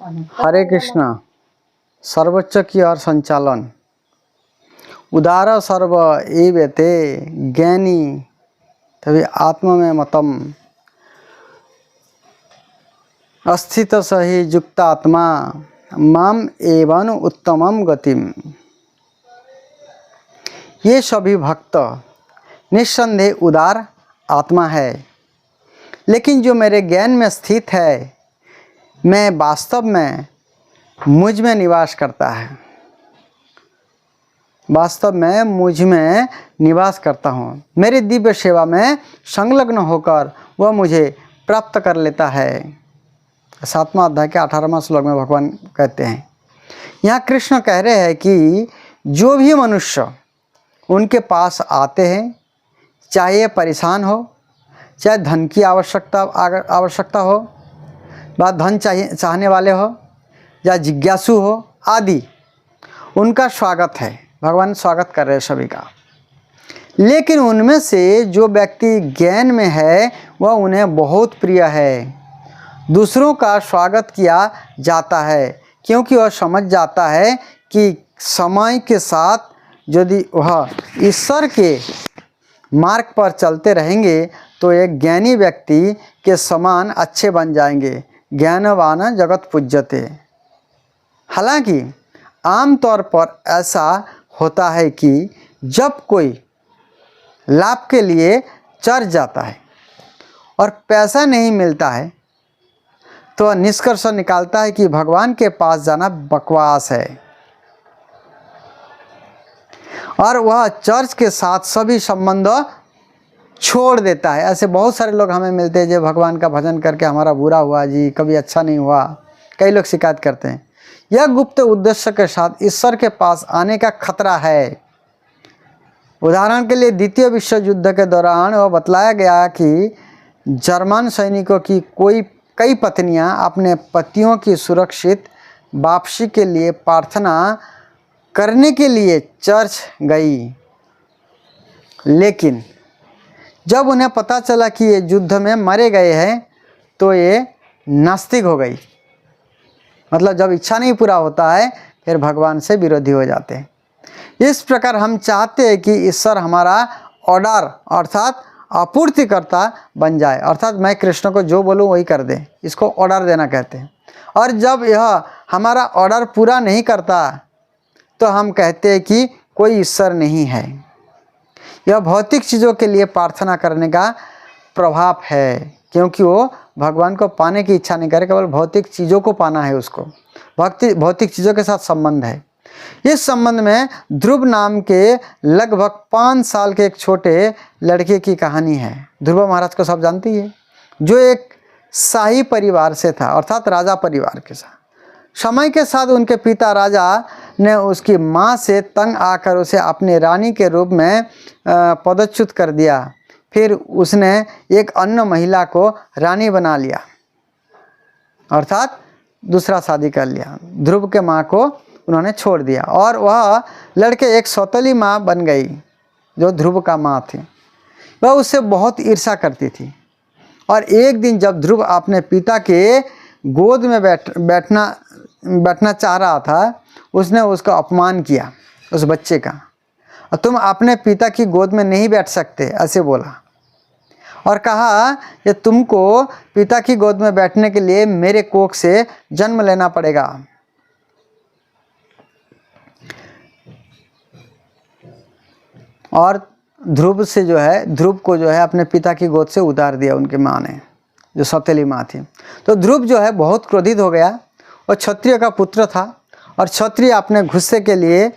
हरे कृष्णा। सर्वोच्च की ओर संचालन। उदार सर्व एवते ज्ञानी तभी आत्मा में मतम अस्थित सही युक्तात्मा माम एवं उत्तमम गतिम। ये सभी भक्त निस्संदेह उदार आत्मा है, लेकिन जो मेरे ज्ञान में स्थित है, मैं वास्तव में मुझ में निवास करता है। वास्तव में मुझ में निवास करता हूँ। मेरी दिव्य सेवा में संलग्न होकर वह मुझे प्राप्त कर लेता है। 7वां अध्याय के 18वां श्लोक में भगवान कहते हैं, यहाँ कृष्ण कह रहे हैं कि जो भी मनुष्य उनके पास आते हैं, चाहे परेशान हो, चाहे धन की आवश्यकता हो, व धन चाहने वाले हो या जिज्ञासु हो आदि, उनका स्वागत है। भगवान स्वागत कर रहे हैं सभी का। लेकिन उनमें से जो व्यक्ति ज्ञान में है वह उन्हें बहुत प्रिय है। दूसरों का स्वागत किया जाता है क्योंकि वह समझ जाता है कि समय के साथ यदि वह ईश्वर के मार्ग पर चलते रहेंगे तो एक ज्ञानी व्यक्ति के समान अच्छे बन जाएंगे। ज्ञानवान जगत पूज्यते। हालांकि आमतौर पर ऐसा होता है कि जब कोई लाभ के लिए चर्च जाता है और पैसा नहीं मिलता है तो निष्कर्ष निकालता है कि भगवान के पास जाना बकवास है और वह चर्च के साथ सभी संबंध छोड़ देता है। ऐसे बहुत सारे लोग हमें मिलते हैं जो भगवान का भजन करके हमारा बुरा हुआ जी, कभी अच्छा नहीं हुआ। कई लोग शिकायत करते हैं। यह गुप्त उद्देश्य के साथ ईश्वर के पास आने का खतरा है। उदाहरण के लिए द्वितीय विश्व युद्ध के दौरान वह बतलाया गया कि जर्मन सैनिकों की कई पत्नियां अपने पतियों की सुरक्षित वापसी के लिए प्रार्थना करने के लिए चर्च गई, लेकिन जब उन्हें पता चला कि ये युद्ध में मारे गए हैं तो ये नास्तिक हो गई। मतलब जब इच्छा नहीं पूरा होता है फिर भगवान से विरोधी हो जाते हैं। इस प्रकार हम चाहते हैं कि ईश्वर हमारा ऑर्डर अर्थात आपूर्तिकर्ता बन जाए, अर्थात मैं कृष्ण को जो बोलूँ वही कर दे। इसको ऑर्डर देना कहते हैं। और जब यह हमारा ऑर्डर पूरा नहीं करता तो हम कहते हैं कि कोई ईश्वर नहीं है। यह भौतिक चीज़ों के लिए प्रार्थना करने का प्रभाव है, क्योंकि वो भगवान को पाने की इच्छा नहीं करे, केवल भौतिक चीज़ों को पाना है। उसको भौतिक चीज़ों के साथ संबंध है। इस संबंध में ध्रुव नाम के लगभग 5 साल के एक छोटे लड़के की कहानी है। ध्रुव महाराज को सब जानती है, जो एक शाही परिवार से था, अर्थात राजा परिवार के साथ। समय के साथ उनके पिता राजा ने उसकी माँ से तंग आकर उसे अपनी रानी के रूप में पदच्युत कर दिया। फिर उसने एक अन्य महिला को रानी बना लिया, अर्थात दूसरा शादी कर लिया। ध्रुव के माँ को उन्होंने छोड़ दिया और वह लड़के एक सौतेली माँ बन गई जो ध्रुव का माँ थी। वह उससे बहुत ईर्ष्या करती थी और एक दिन जब ध्रुव अपने पिता के गोद में बैठना चाह रहा था, उसने उसका अपमान किया, उस बच्चे का। और तुम अपने पिता की गोद में नहीं बैठ सकते, ऐसे बोला और कहा कि तुमको पिता की गोद में बैठने के लिए मेरे कोख से जन्म लेना पड़ेगा। और ध्रुव को जो है अपने पिता की गोद से उतार दिया उनकी माँ ने, जो सौतेली माँ थी। तो ध्रुव जो है बहुत क्रोधित हो गया। और क्षत्रिय का पुत्र था और क्षत्रिय अपने गुस्से के लिए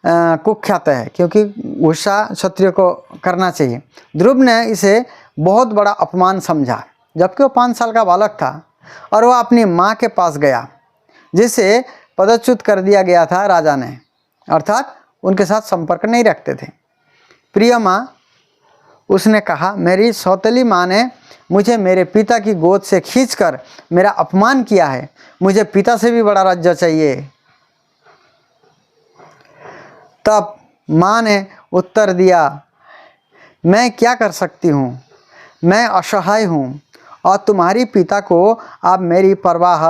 कुख्यात है, क्योंकि गुस्सा क्षत्रिय को करना चाहिए। ध्रुव ने इसे बहुत बड़ा अपमान समझा, जबकि वो 5 साल का बालक था। और वह अपनी माँ के पास गया, जिसे पदच्युत कर दिया गया था राजा ने, अर्थात उनके साथ संपर्क नहीं रखते थे। प्रिय माँ, उसने कहा, मेरी सौतेली माँ ने मुझे मेरे पिता की गोद से खींचकर मेरा अपमान किया है। मुझे पिता से भी बड़ा राज्य चाहिए। तब माँ ने उत्तर दिया, मैं क्या कर सकती हूँ, मैं असहाय हूँ और तुम्हारी पिता को अब मेरी परवाह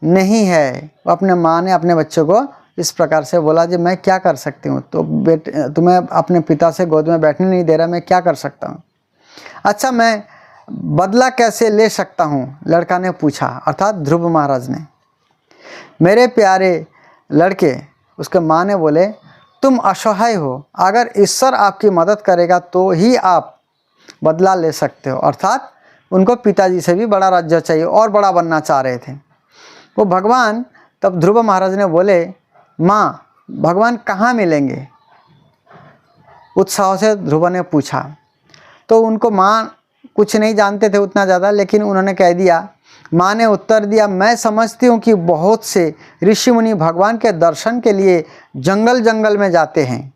नहीं है। अपने माँ ने अपने बच्चों को इस प्रकार से बोला जी मैं क्या कर सकती हूँ, तो बेटे तुम्हें अपने पिता से गोद में बैठने नहीं दे रहा, मैं क्या कर सकता हूँ। अच्छा मैं बदला कैसे ले सकता हूँ, लड़का ने पूछा, अर्थात ध्रुव महाराज ने। मेरे प्यारे लड़के, उसके माँ ने बोले, तुम असहाय हो, अगर ईश्वर आपकी मदद करेगा तो ही आप बदला ले सकते हो। अर्थात उनको पिताजी से भी बड़ा राज्य चाहिए और बड़ा बनना चाह रहे थे वो भगवान। तब ध्रुव महाराज ने बोले, माँ भगवान कहाँ मिलेंगे, उत्साह से ध्रुव ने पूछा। तो उनको माँ कुछ नहीं जानते थे उतना ज़्यादा, लेकिन उन्होंने कह दिया, माँ ने उत्तर दिया, मैं समझती हूँ कि बहुत से ऋषि मुनि भगवान के दर्शन के लिए जंगल जंगल में जाते हैं।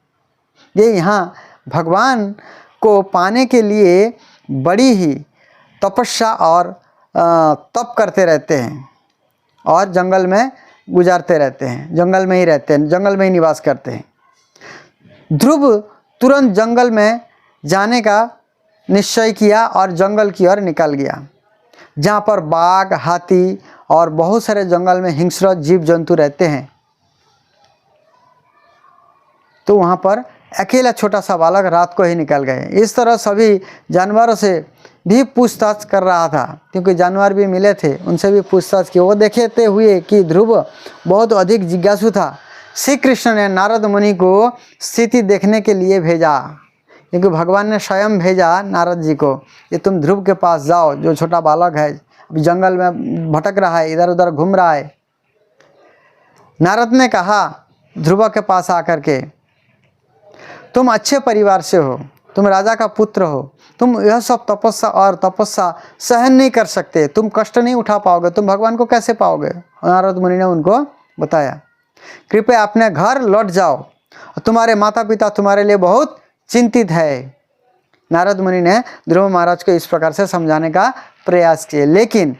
ये यहाँ भगवान को पाने के लिए बड़ी ही तपस्या और तप करते रहते हैं और जंगल में गुजारते रहते हैं, जंगल में ही रहते हैं, जंगल में ही निवास करते हैं। ध्रुव तुरंत जंगल में जाने का निश्चय किया और जंगल की ओर निकल गया, जहाँ पर बाघ, हाथी और बहुत सारे जंगल में हिंस्र जीव जंतु रहते हैं। तो वहाँ पर अकेला छोटा सा बालक रात को ही निकल गए। इस तरह सभी जानवरों से भी पूछताछ कर रहा था, क्योंकि जानवर भी मिले थे, उनसे भी पूछताछ की। वो देखते हुए कि ध्रुव बहुत अधिक जिज्ञासु था, श्री कृष्ण ने नारद मुनि को स्थिति देखने के लिए भेजा, क्योंकि भगवान ने स्वयं भेजा नारद जी को, ये तुम ध्रुव के पास जाओ, जो छोटा बालक है अभी जंगल में भटक रहा है, इधर उधर घूम रहा है। नारद ने कहा ध्रुव के पास आकर के, तुम अच्छे परिवार से हो, तुम राजा का पुत्र हो, तुम यह सब तपस्या सहन नहीं कर सकते, तुम कष्ट नहीं उठा पाओगे, तुम भगवान को कैसे पाओगे। नारद मुनि ने उनको बताया, कृपया अपने घर लौट जाओ, तुम्हारे माता पिता तुम्हारे लिए बहुत चिंतित है। नारद मुनि ने ध्रुव महाराज को इस प्रकार से समझाने का प्रयास किया, लेकिन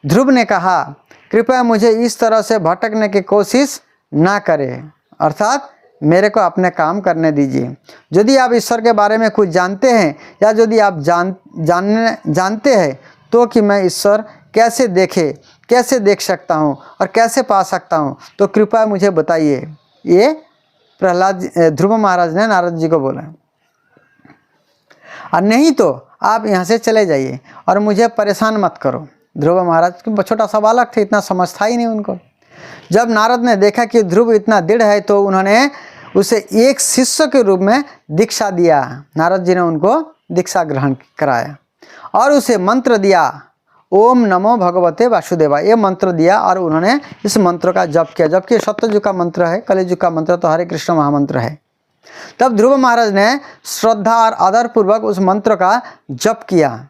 ध्रुव ने कहा, कृपया मुझे इस तरह से भटकने की कोशिश ना करें, अर्थात मेरे को अपने काम करने दीजिए। यदि आप ईश्वर के बारे में कुछ जानते हैं या यदि आप जानते हैं तो कि मैं ईश्वर कैसे देख सकता हूँ और कैसे पा सकता हूँ, तो कृपया मुझे बताइए। ये ध्रुव महाराज ने नारद जी को बोला, और नहीं तो आप यहाँ से चले जाइए और मुझे परेशान मत करो। ध्रुव महाराज छोटा सा बालक थे, इतना समझता ही नहीं उनको। जब नारद ने देखा कि ध्रुव इतना दृढ़ है तो उन्होंने उसे एक शिष्य के रूप में दीक्षा दिया। नारद जी ने उनको दीक्षा ग्रहण कराया और उसे मंत्र दिया, ओम नमो भगवते वासुदेवा, ये मंत्र दिया और उन्होंने इस मंत्र का जप किया, जबकि सत्ययुग का मंत्र है, कलियुग का मंत्र तो हरे कृष्ण महामंत्र है। तब ध्रुव महाराज ने श्रद्धा और आदर पूर्वक उस मंत्र का जप किया।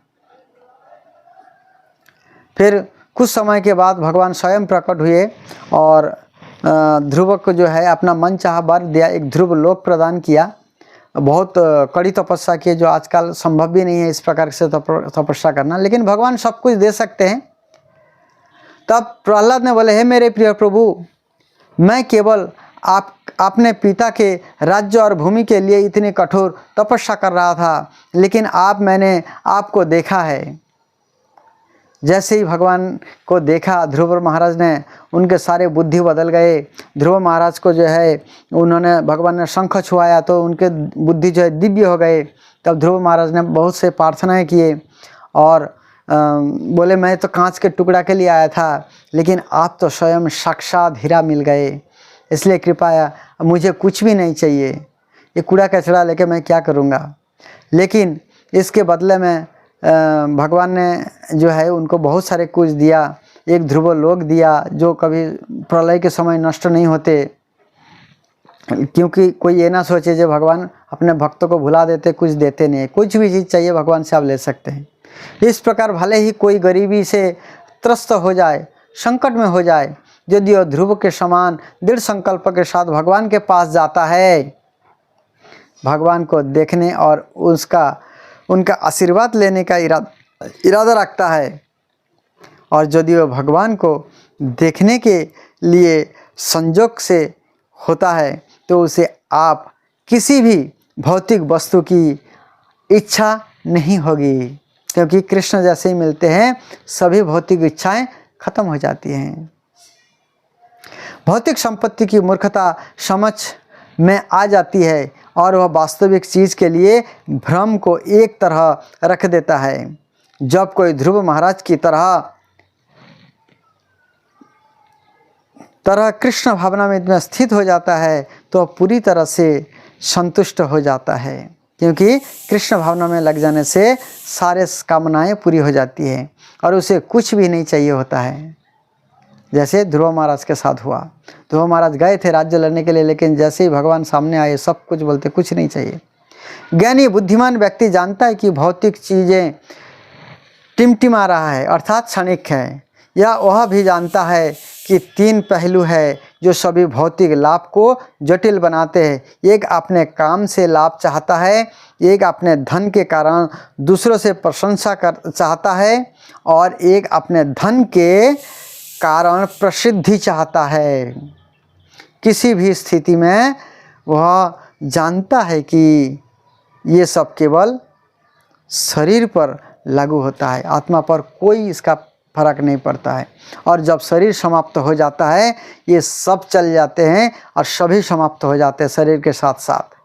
फिर कुछ समय के बाद भगवान स्वयं प्रकट हुए और ध्रुव को जो है अपना मन चाहा वर दिया, एक ध्रुव लोक प्रदान किया। बहुत कड़ी तपस्या की, जो आजकल संभव भी नहीं है इस प्रकार से तपस्या करना, लेकिन भगवान सब कुछ दे सकते हैं। तब प्रहलाद ने बोले, हे मेरे प्रिय प्रभु, मैं केवल अपने पिता के राज्य और भूमि के लिए इतनी कठोर तपस्या कर रहा था, लेकिन मैंने आपको देखा है। जैसे ही भगवान को देखा ध्रुव महाराज ने, उनके सारे बुद्धि बदल गए। ध्रुव महाराज को जो है उन्होंने भगवान ने शंख छुआया तो उनके बुद्धि जो है दिव्य हो गए। तब ध्रुव महाराज ने बहुत से प्रार्थनाएं किए और बोले, मैं तो कांच के टुकड़ा के लिए आया था, लेकिन आप तो स्वयं साक्षात हीरा मिल गए, इसलिए कृपया मुझे कुछ भी नहीं चाहिए, ये कूड़ा कचरा लेके मैं क्या करूँगा। लेकिन इसके बदले में भगवान ने जो है उनको बहुत सारे कुछ दिया। एक ध्रुव लोक दिया जो कभी प्रलय के समय नष्ट नहीं होते, क्योंकि कोई ये ना सोचे जो भगवान अपने भक्तों को भुला देते, कुछ देते नहीं। कुछ भी चीज़ चाहिए भगवान से आप ले सकते हैं। इस प्रकार भले ही कोई गरीबी से त्रस्त हो जाए, संकट में हो जाए, यदि वह ध्रुव के समान दृढ़ संकल्प के साथ भगवान के पास जाता है, भगवान को देखने और उनका आशीर्वाद लेने का इरादा रखता है, और यदि वह भगवान को देखने के लिए संजोग से होता है तो उसे आप किसी भी भौतिक वस्तु की इच्छा नहीं होगी, क्योंकि कृष्ण जैसे ही मिलते हैं सभी भौतिक इच्छाएं खत्म हो जाती हैं। भौतिक संपत्ति की मूर्खता समझ में आ जाती है और वह वास्तविक चीज़ के लिए भ्रम को एक तरह रख देता है। जब कोई ध्रुव महाराज की तरह कृष्ण भावना में स्थित हो जाता है तो पूरी तरह से संतुष्ट हो जाता है, क्योंकि कृष्ण भावना में लग जाने से सारे कामनाएं पूरी हो जाती है और उसे कुछ भी नहीं चाहिए होता है। जैसे ध्रुव महाराज के साथ हुआ। ध्रुव महाराज गए थे राज्य लड़ने के लिए, लेकिन जैसे ही भगवान सामने आए सब कुछ बोलते कुछ नहीं चाहिए। ज्ञानी बुद्धिमान व्यक्ति जानता है कि भौतिक चीज़ें टिमटिमा रहा है अर्थात क्षणिक है। या वह भी जानता है कि तीन पहलू है जो सभी भौतिक लाभ को जटिल बनाते हैं। एक अपने काम से लाभ चाहता है, एक अपने धन के कारण दूसरों से प्रशंसा चाहता है और एक अपने धन के कारण प्रसिद्धि चाहता है। किसी भी स्थिति में वह जानता है कि ये सब केवल शरीर पर लागू होता है, आत्मा पर कोई इसका फर्क नहीं पड़ता है। और जब शरीर समाप्त हो जाता है ये सब चल जाते हैं और सभी समाप्त हो जाते हैं शरीर के साथ साथ।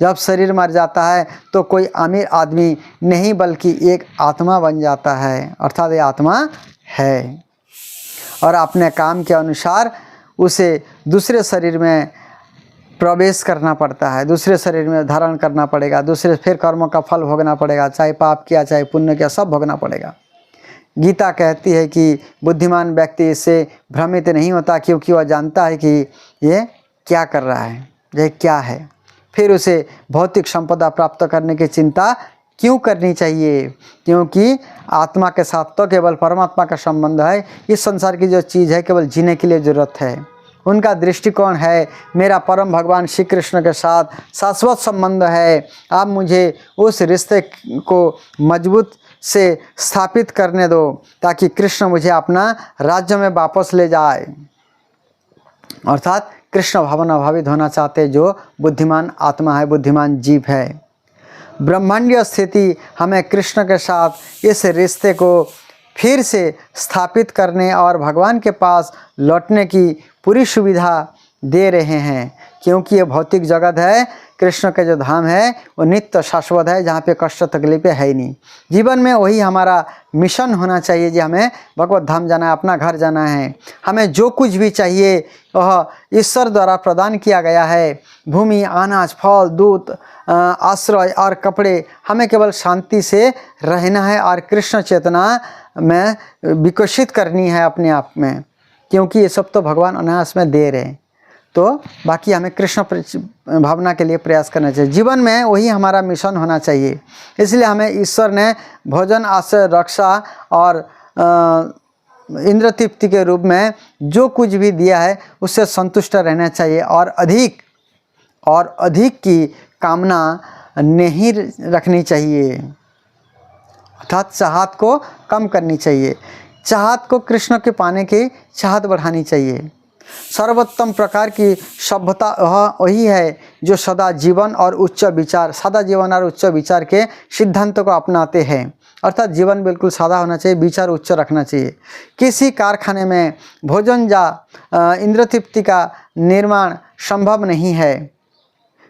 जब शरीर मर जाता है तो कोई अमीर आदमी नहीं बल्कि एक आत्मा बन जाता है, अर्थात ये आत्मा है और अपने काम के अनुसार उसे दूसरे शरीर में प्रवेश करना पड़ता है, दूसरे शरीर में धारण करना पड़ेगा, दूसरे फिर कर्मों का फल भोगना पड़ेगा, चाहे पाप किया चाहे पुण्य किया सब भोगना पड़ेगा। गीता कहती है कि बुद्धिमान व्यक्ति इससे भ्रमित नहीं होता, क्योंकि वह जानता है कि ये क्या कर रहा है, ये क्या है। फिर उसे भौतिक संपदा प्राप्त करने की चिंता क्यों करनी चाहिए, क्योंकि आत्मा के साथ तो केवल परमात्मा का संबंध है। इस संसार की जो चीज़ है केवल जीने के लिए ज़रूरत है। उनका दृष्टिकोण है मेरा परम भगवान श्री कृष्ण के साथ शाश्वत संबंध है। आप मुझे उस रिश्ते को मजबूत से स्थापित करने दो ताकि कृष्ण मुझे अपना राज्य में वापस ले जाए। अर्थात कृष्ण भावना भावित होना चाहते जो बुद्धिमान आत्मा है, बुद्धिमान जीव है। ब्रह्मांडीय स्थिति हमें कृष्ण के साथ इस रिश्ते को फिर से स्थापित करने और भगवान के पास लौटने की पूरी सुविधा दे रहे हैं, क्योंकि ये भौतिक जगत है, कृष्ण का जो धाम है वो नित्य शाश्वत है, जहाँ पे कष्ट तकलीफें है ही नहीं। जीवन में वही हमारा मिशन होना चाहिए जी, हमें भगवत धाम जाना है, अपना घर जाना है। हमें जो कुछ भी चाहिए वह ईश्वर द्वारा प्रदान किया गया है। भूमि, अनाज, फल, दूध, आश्रय और कपड़े, हमें केवल शांति से रहना है और कृष्ण चेतना में विकसित करनी है अपने आप में, क्योंकि ये सब तो भगवान अनायास में दे रहे हैं। तो बाकी हमें कृष्ण भावना के लिए प्रयास करना चाहिए। जीवन में वही हमारा मिशन होना चाहिए। इसलिए हमें ईश्वर ने भोजन, आश्रय, रक्षा और इंद्र तृप्ति के रूप में जो कुछ भी दिया है उससे संतुष्ट रहना चाहिए और अधिक की कामना नहीं रखनी चाहिए, अर्थात चाहत को कम करनी चाहिए। चाहत को कृष्ण के पाने की चाहत बढ़ानी चाहिए। सर्वोत्तम प्रकार की सभ्यता वही है जो सदा जीवन और उच्च विचार के सिद्धांतों को अपनाते हैं। अर्थात जीवन बिल्कुल सादा होना चाहिए, विचार उच्च रखना चाहिए। किसी कारखाने में भोजन या इंद्र तृप्ति का निर्माण संभव नहीं है,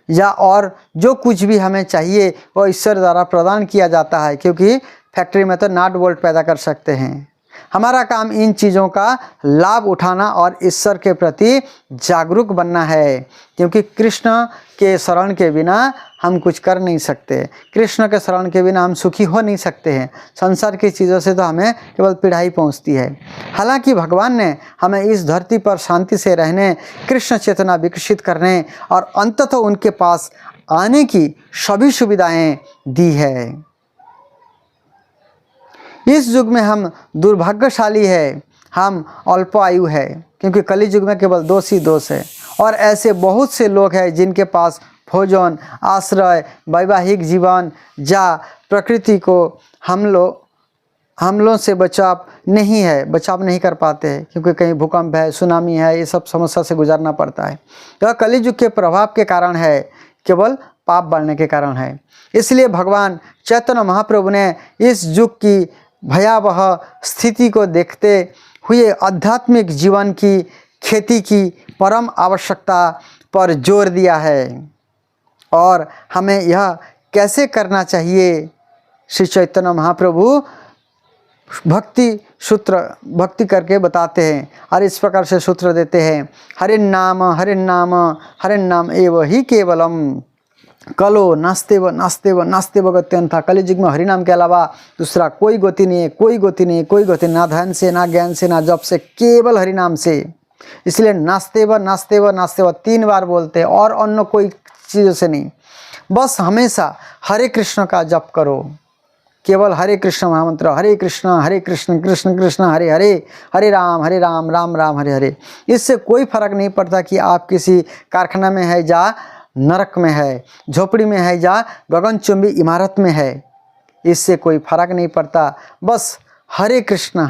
या और जो कुछ भी हमें चाहिए वो ईश्वर द्वारा प्रदान किया जाता है, क्योंकि फैक्ट्री में तो नाट बोल्ट पैदा कर सकते हैं। हमारा काम इन चीज़ों का लाभ उठाना और ईश्वर के प्रति जागरूक बनना है, क्योंकि कृष्ण के शरण के बिना हम कुछ कर नहीं सकते। कृष्ण के शरण के बिना हम सुखी हो नहीं सकते हैं। संसार की चीज़ों से तो हमें केवल पीड़ा ही पहुँचती है। हालांकि भगवान ने हमें इस धरती पर शांति से रहने, कृष्ण चेतना विकसित करने और अंततः उनके पास आने की सभी सुविधाएं दी है। इस युग में हम दुर्भाग्यशाली है, हम अल्प आयु है, क्योंकि कली युग में केवल दोष ही दोष है। और ऐसे बहुत से लोग हैं जिनके पास भोजन, आश्रय, वैवाहिक जीवन या प्रकृति को हमलों से बचाव नहीं कर पाते हैं, क्योंकि कहीं भूकंप है, सुनामी है, ये सब समस्या से गुजरना पड़ता है। तो कली युग के प्रभाव के कारण है, केवल पाप बढ़ने के कारण है। इसलिए भगवान चैतन्य महाप्रभु ने इस युग की भयावह स्थिति को देखते हुए आध्यात्मिक जीवन की खेती की परम आवश्यकता पर जोर दिया है और हमें यह कैसे करना चाहिए। श्री चैतन्य महाप्रभु भक्ति करके बताते हैं और इस प्रकार से सूत्र देते हैं, हरि नाम एव ही केवलम, कलो नास्तेव नास्तेव नास्तेव गत्यंथा। कलि युग में हरिनाम के अलावा दूसरा कोई गति नहीं है, कोई गति नहीं, ना धन से, ना ज्ञान से, ना जप से, केवल हरिनाम से। इसलिए नास्तेव नास्तेव नास्तेव 3 बार बोलते हैं और अन्य कोई चीज़ों से नहीं। बस हमेशा हरे कृष्ण का जप करो, केवल हरे कृष्ण महामंत्र, हरे कृष्ण कृष्ण कृष्ण हरे हरे, हरे राम राम राम हरे हरे। इससे कोई फर्क नहीं पड़ता कि आप किसी कारखाना में है या नरक में है, झोपड़ी में है या गगनचुंबी इमारत में है, इससे कोई फर्क नहीं पड़ता। बस हरे कृष्ण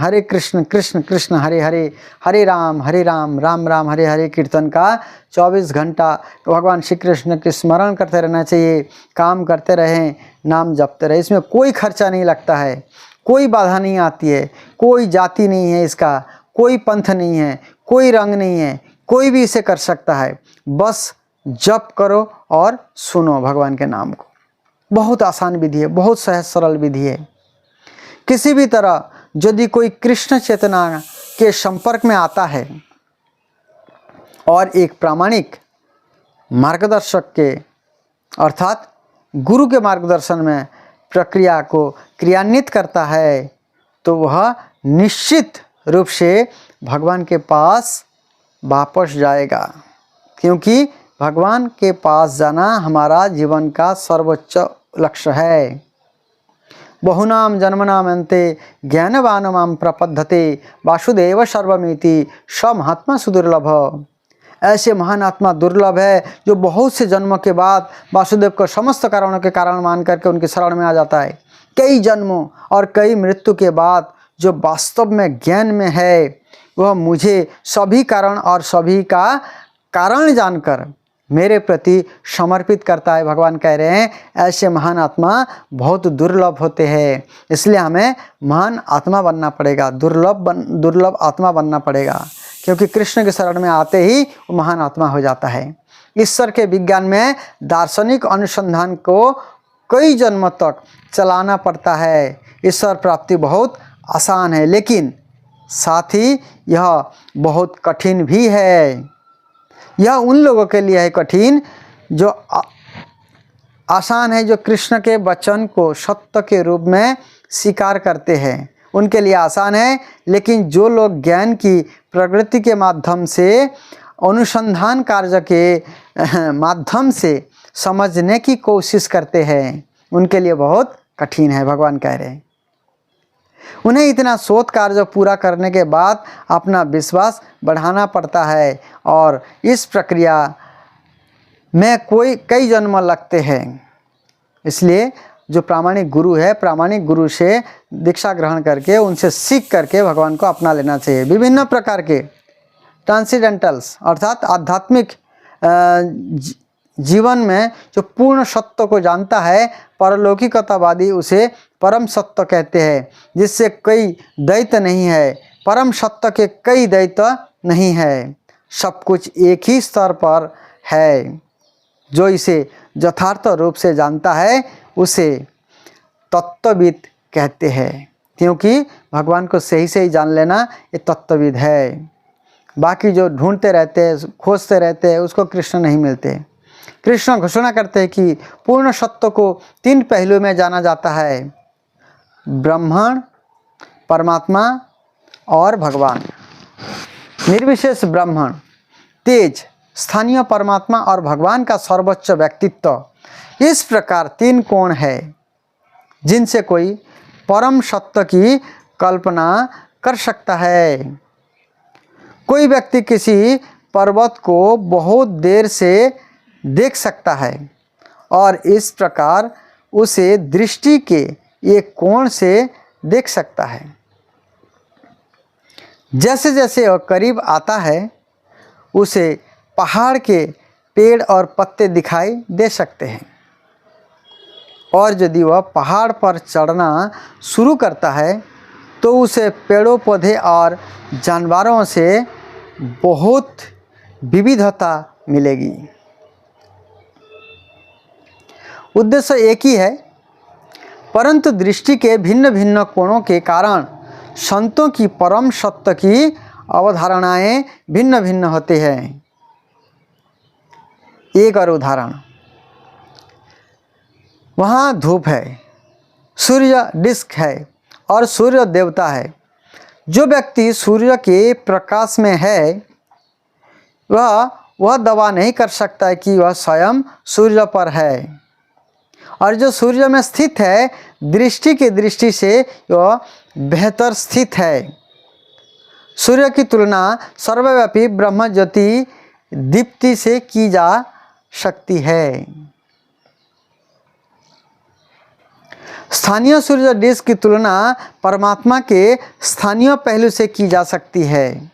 कृष्ण कृष्ण हरे हरे, हरे राम राम राम हरे हरे कीर्तन का 24 घंटा भगवान श्री कृष्ण के स्मरण करते रहना चाहिए। काम करते रहें, नाम जपते रहें। इसमें कोई खर्चा नहीं लगता है, कोई बाधा नहीं आती है, कोई जाति नहीं है इसका, कोई पंथ नहीं है, कोई रंग नहीं है, कोई भी इसे कर सकता है। बस जप करो और सुनो भगवान के नाम को। बहुत आसान विधि है, बहुत सहज सरल विधि है। किसी भी तरह यदि कोई कृष्ण चेतना के संपर्क में आता है और एक प्रामाणिक मार्गदर्शक के अर्थात गुरु के मार्गदर्शन में प्रक्रिया को क्रियान्वित करता है, तो वह निश्चित रूप से भगवान के पास वापस जाएगा, क्योंकि भगवान के पास जाना हमारा जीवन का सर्वोच्च लक्ष्य है। बहुनाम जन्मनाम अन्ते ज्ञानवान माम प्रपद्धते वासुदेव सर्वमिति स महात्मा सुदुर्लभ। ऐसे महान आत्मा दुर्लभ है जो बहुत से जन्मों के बाद वासुदेव को समस्त कारणों के कारण मान करके उनके शरण में आ जाता है। कई जन्मों और कई मृत्यु के बाद जो वास्तव में ज्ञान में है, वह मुझे सभी कारण और सभी का कारण जानकर मेरे प्रति समर्पित करता है। भगवान कह रहे हैं ऐसे महान आत्मा बहुत दुर्लभ होते हैं, इसलिए हमें महान आत्मा बनना पड़ेगा, दुर्लभ आत्मा बनना पड़ेगा, क्योंकि कृष्ण के शरण में आते ही वो महान आत्मा हो जाता है। ईश्वर के विज्ञान में दार्शनिक अनुसंधान को कई जन्मों तक चलाना पड़ता है। ईश्वर प्राप्ति बहुत आसान है, लेकिन साथ ही यह बहुत कठिन भी है। यह उन लोगों के लिए है कठिन जो आसान है, जो कृष्ण के वचन को सत्य के रूप में स्वीकार करते हैं, उनके लिए आसान है। लेकिन जो लोग ज्ञान की प्रगति के माध्यम से, अनुसंधान कार्य के माध्यम से समझने की कोशिश करते हैं, उनके लिए बहुत कठिन है। भगवान कह रहे हैं उन्हें इतना शोध कार्य पूरा करने के बाद अपना विश्वास बढ़ाना पड़ता है, और इस प्रक्रिया में कई जन्म लगते हैं। इसलिए जो प्रामाणिक गुरु है, प्रामाणिक गुरु से दीक्षा ग्रहण करके, उनसे सीख करके भगवान को अपना लेना चाहिए। विभिन्न प्रकार के ट्रांसेंडेंटल्स अर्थात आध्यात्मिक जीवन में जो पूर्ण सत्य को जानता है, परलौकिकतावादी उसे परम सत्य कहते हैं, जिससे कई द्वैत नहीं है। परम सत्य के कई द्वैत नहीं है, सब कुछ एक ही स्तर पर है। जो इसे यथार्थ रूप से जानता है उसे तत्वविद कहते हैं, क्योंकि भगवान को सही सही जान लेना ये तत्वविद है। बाकी जो ढूंढते रहते हैं, खोजते रहते हैं, उसको कृष्ण नहीं मिलते। कृष्ण घोषणा करते हैं कि पूर्ण सत्य को 3 पहलुओं में जाना जाता है, ब्रह्मण, परमात्मा और भगवान। निर्विशेष ब्रह्मण, तेज, स्थानीय परमात्मा और भगवान का सर्वोच्च व्यक्तित्व। इस प्रकार 3 कोण है जिनसे कोई परम सत्य की कल्पना कर सकता है। कोई व्यक्ति किसी पर्वत को बहुत देर से देख सकता है और इस प्रकार उसे दृष्टि के एक कोण से देख सकता है। जैसे जैसे वह करीब आता है, उसे पहाड़ के पेड़ और पत्ते दिखाई दे सकते हैं, और यदि वह पहाड़ पर चढ़ना शुरू करता है तो उसे पेड़ों पौधे और जानवरों से बहुत विविधता मिलेगी। उद्देश्य एक ही है, परंतु दृष्टि के भिन्न भिन्न कोणों के कारण संतों की परम सत्य की अवधारणाएं भिन्न भिन्न होती हैं। एक और उदाहरण, वहाँ धूप है, सूर्य डिस्क है और सूर्य देवता है। जो व्यक्ति सूर्य के प्रकाश में है वह दावा नहीं कर सकता कि वह स्वयं सूर्य पर है, और जो सूर्य में स्थित है दृष्टि की दृष्टि से वह बेहतर स्थित है। सूर्य की तुलना सर्वव्यापी ब्रह्म ज्योति दीप्ति से की जा सकती है। स्थानीय सूर्य डिस्क की तुलना परमात्मा के स्थानीय पहलू से की जा सकती है,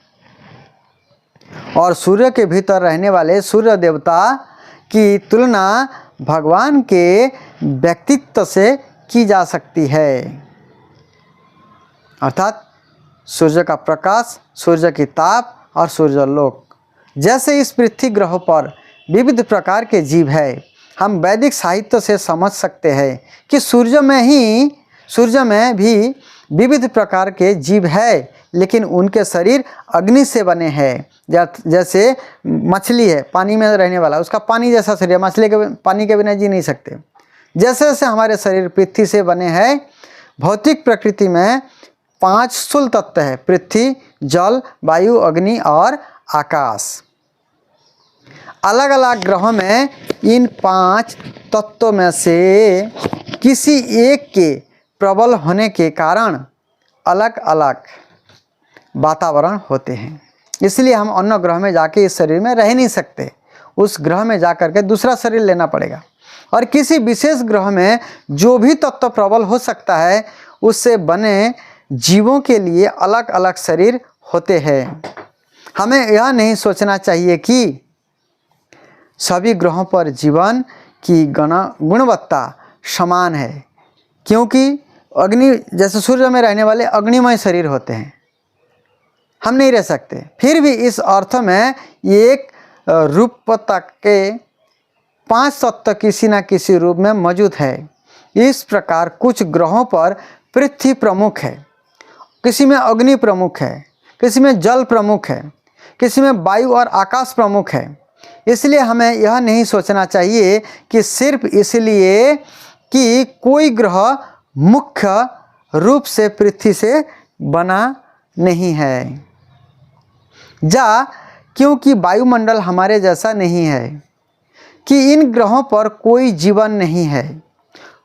और सूर्य के भीतर रहने वाले सूर्य देवता की तुलना भगवान के व्यक्तित्व से की जा सकती है। अर्थात सूर्य का प्रकाश, सूर्य की ताप और सूर्यलोक। जैसे इस पृथ्वी ग्रह पर विविध प्रकार के जीव है, हम वैदिक साहित्य से समझ सकते हैं कि सूर्य में भी विविध प्रकार के जीव है, लेकिन उनके शरीर अग्नि से बने हैं। जैसे मछली है पानी में रहने वाला, उसका पानी जैसा शरीर, मछली के पानी के बिना जी नहीं सकते। जैसे जैसे हमारे शरीर पृथ्वी से बने हैं, भौतिक प्रकृति में 5 स्थूल तत्व है, पृथ्वी, जल, वायु, अग्नि और आकाश। अलग अलग ग्रहों में इन 5 तत्वों में से किसी एक के प्रबल होने के कारण अलग अलग वातावरण होते हैं। इसलिए हम अन्य ग्रह में जाके इस शरीर में रह नहीं सकते, उस ग्रह में जाकर के दूसरा शरीर लेना पड़ेगा। और किसी विशेष ग्रह में जो भी तत्व प्रबल हो सकता है उससे बने जीवों के लिए अलग अलग शरीर होते हैं। हमें यह नहीं सोचना चाहिए कि सभी ग्रहों पर जीवन की गुणवत्ता समान है, क्योंकि अग्नि जैसे सूर्य में रहने वाले अग्निमय शरीर होते हैं, हम नहीं रह सकते। फिर भी इस अर्थ में एक रूपता के 5 तत्व किसी न किसी रूप में मौजूद है। इस प्रकार कुछ ग्रहों पर पृथ्वी प्रमुख है, किसी में अग्नि प्रमुख है, किसी में जल प्रमुख है, किसी में वायु और आकाश प्रमुख है। इसलिए हमें यह नहीं सोचना चाहिए कि सिर्फ इसलिए कि कोई ग्रह मुख्य रूप से पृथ्वी से बना नहीं है, क्योंकि वायुमंडल हमारे जैसा नहीं है, कि इन ग्रहों पर कोई जीवन नहीं है।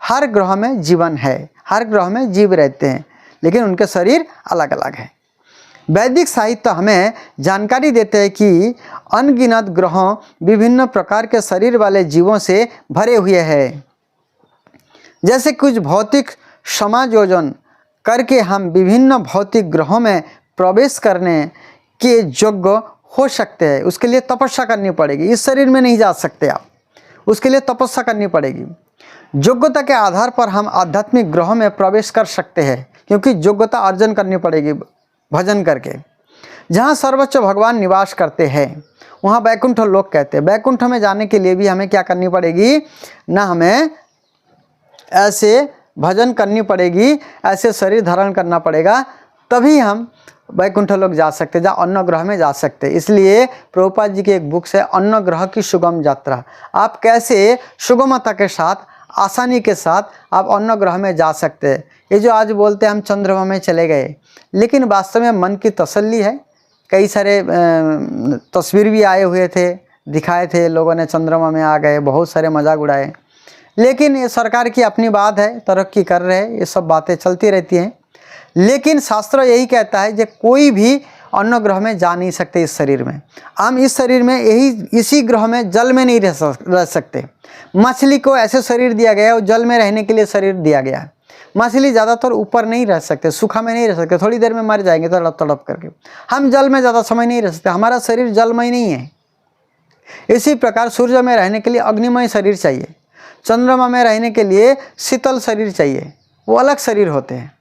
हर ग्रह में जीवन है, हर ग्रह में जीव रहते हैं, लेकिन उनके शरीर अलग अलग हैं। वैदिक साहित्य हमें जानकारी देते हैं कि अनगिनत ग्रहों विभिन्न प्रकार के शरीर वाले जीवों से भरे हुए हैं। जैसे कुछ भौतिक समायोजन करके हम विभिन्न भौतिक ग्रहों में प्रवेश करने के योग्य हो सकते हैं। उसके लिए तपस्या करनी पड़ेगी, इस शरीर में नहीं जा सकते आप, उसके लिए तपस्या करनी पड़ेगी। योग्यता के आधार पर हम आध्यात्मिक ग्रहों में प्रवेश कर सकते हैं, क्योंकि योग्यता अर्जन करनी पड़ेगी भजन करके। जहाँ सर्वोच्च भगवान निवास करते हैं वहाँ वैकुंठ लोक कहते हैं। वैकुंठ में जाने के लिए भी हमें क्या करनी पड़ेगी, ना हमें ऐसे भजन करनी पड़ेगी, ऐसे शरीर धारण करना पड़ेगा, तभी हम वैकुंठ लोक जा सकते, जहाँ अन्य ग्रह में जा सकते। इसलिए प्रभुपाद जी की एक बुक है अन्य ग्रह की सुगम यात्रा। आप कैसे सुगमता के साथ, आसानी के साथ आप अन्य ग्रह में जा सकते हैं। ये जो आज बोलते हैं हम चंद्रमा में चले गए, लेकिन वास्तव में मन की तसल्ली है। कई सारे तस्वीर भी आए हुए थे, दिखाए थे, लोगों ने चंद्रमा में आ गए, बहुत सारे मजाक उड़ाए। लेकिन ये सरकार की अपनी बात है, तरक्की कर रहे हैं, ये सब बातें चलती रहती हैं। लेकिन शास्त्र यही कहता है कि कोई भी अन्य ग्रह में जा नहीं सकते इस शरीर में। हम इस शरीर में इसी ग्रह में जल में नहीं रह सकते। मछली को ऐसे शरीर दिया गया है, जल में रहने के लिए शरीर दिया गया है। मछली ज़्यादातर ऊपर नहीं रह सकते, सूखा में नहीं रह सकते, थोड़ी देर में मर जाएंगे तड़प तड़प करके। हम जल में ज़्यादा समय नहीं रह सकते, हमारा शरीर जलमय नहीं है। इसी प्रकार सूर्य में रहने के लिए अग्निमय शरीर चाहिए, चंद्रमा में रहने के लिए शीतल शरीर चाहिए, वो अलग शरीर होते हैं।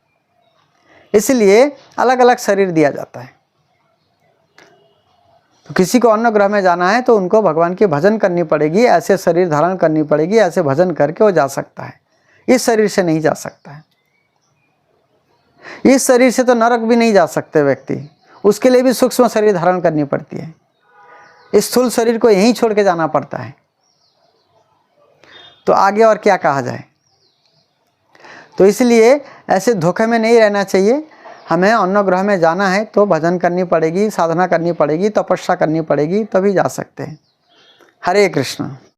इसलिए अलग अलग शरीर दिया जाता है। तो किसी को अन्य ग्रह में जाना है तो उनको भगवान की भजन करनी पड़ेगी, ऐसे शरीर धारण करनी पड़ेगी, ऐसे भजन करके वो जा सकता है। इस शरीर से नहीं जा सकता है। इस शरीर से तो नरक भी नहीं जा सकते व्यक्ति, उसके लिए भी सूक्ष्म शरीर धारण करनी पड़ती है। इस स्थूल शरीर को यहीं छोड़ के जाना पड़ता है। तो आगे और क्या कहा जाए। तो इसलिए ऐसे धोखे में नहीं रहना चाहिए। हमें अन्य ग्रह में जाना है तो भजन करनी पड़ेगी, साधना करनी पड़ेगी, तपस्या करनी पड़ेगी, तभी जा सकते हैं। हरे कृष्ण।